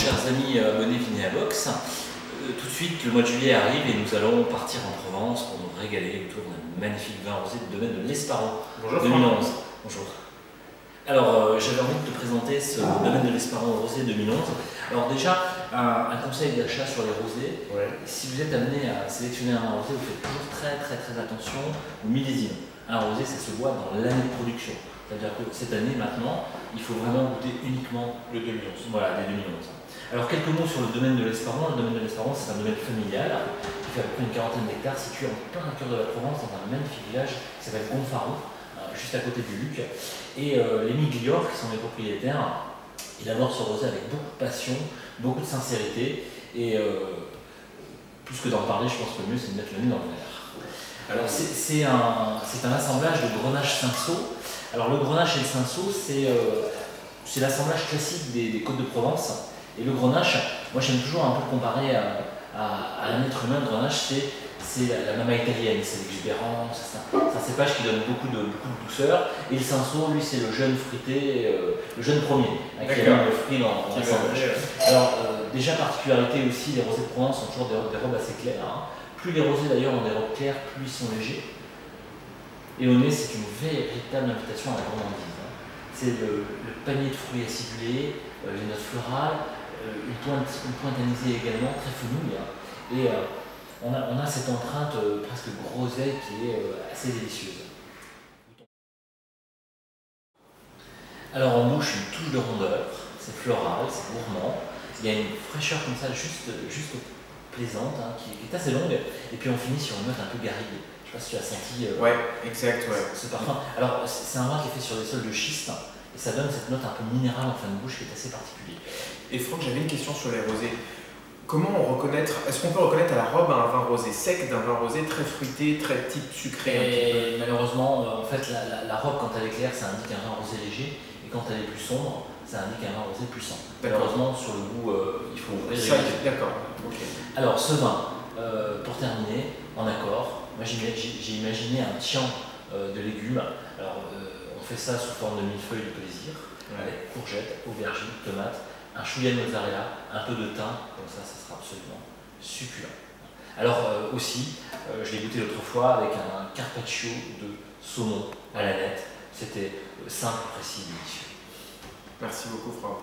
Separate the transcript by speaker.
Speaker 1: chers amis abonnés Vinéabox. Tout de suite, le mois de juillet arrive et nous allons partir en Provence pour nous régaler autour d'un magnifique vin rosé du domaine de l'Esparon 2011. Bonjour. Alors, j'avais envie de te présenter ce domaine de l'Esparon rosé 2011. Alors déjà, un conseil d'achat sur les rosés.
Speaker 2: Ouais.
Speaker 1: Si vous êtes amené à sélectionner un rosé, vous faites toujours très attention au millésime. Un rosé, ça se voit dans l'année de production. C'est-à-dire que cette année, maintenant, il faut vraiment goûter uniquement
Speaker 2: le 2011.
Speaker 1: Voilà, les 2011. Alors, quelques mots sur le domaine de l'Esparon. Le domaine de l'Esparon, c'est un domaine familial qui fait à peu près une quarantaine d'hectares, situé en plein cœur de la Provence, dans un magnifique village qui s'appelle Gonfaron, juste à côté du Luc. Et les Miglior, qui sont les propriétaires, élaborent ce rosé avec beaucoup de passion, beaucoup de sincérité. Et plus que d'en parler, je pense que le mieux, c'est de mettre le nez dans le verre. Alors, c'est un assemblage de Grenache Cinsault. Alors, le Grenache et le Cinsault, c'est l'assemblage classique des Côtes de Provence. Et le Grenache, moi j'aime toujours un peu comparer à un être humain. Le Grenache, c'est la mama italienne, c'est l'exubérance, c'est un cépage qui donne beaucoup de douceur. Et le Cinsault, lui, c'est le jeune fruité, le jeune premier, qui a le fruit dans l'assemblage. Alors, déjà, particularité aussi, les rosés de Provence ont toujours des robes assez claires. Hein. Plus les rosés d'ailleurs ont des robes claires, plus ils sont légers. Et au nez, c'est une véritable invitation à la gourmandise. Hein. C'est le panier de fruits acidulés, les notes florales, une pointe anisée également, très fenouille. Hein. Et on a cette empreinte presque groseille qui est assez délicieuse. Alors en bouche, une touche de rondeur, c'est floral, c'est gourmand. Il y a une fraîcheur comme ça, juste plaisante, hein, qui est assez longue. Et puis on finit sur une note un peu garrigue. Je ne sais pas si tu as senti
Speaker 2: ouais, exact, ouais.
Speaker 1: Ce parfum. Alors c'est un vin qui est fait sur des sols de schiste. Et ça donne cette note un peu minérale en fin de bouche qui est assez particulière.
Speaker 2: Et Franck, j'avais une question sur les rosés. Comment est-ce qu'on peut reconnaître à la robe un vin rosé sec d'un vin rosé très fruité, très type sucré?
Speaker 1: Et malheureusement, en fait, la robe, quand elle est claire, ça indique un vin rosé léger. Et quand elle est plus sombre, ça indique un vin rosé plus sombre. Malheureusement, sur le goût, il faut ouvrir les yeux.
Speaker 2: D'accord. Okay.
Speaker 1: Alors, ce vin, pour terminer, en accord, moi j'ai imaginé un tian de légumes. Alors, on fait ça sous forme de millefeuille de plaisir, avec courgettes, aubergines, tomates, un chouïa de mozzarella, un peu de thym, comme ça sera absolument succulent. Alors aussi, je l'ai goûté l'autre fois avec un carpaccio de saumon à la nette. C'était simple, précis, délicieux.
Speaker 2: Merci beaucoup Franck.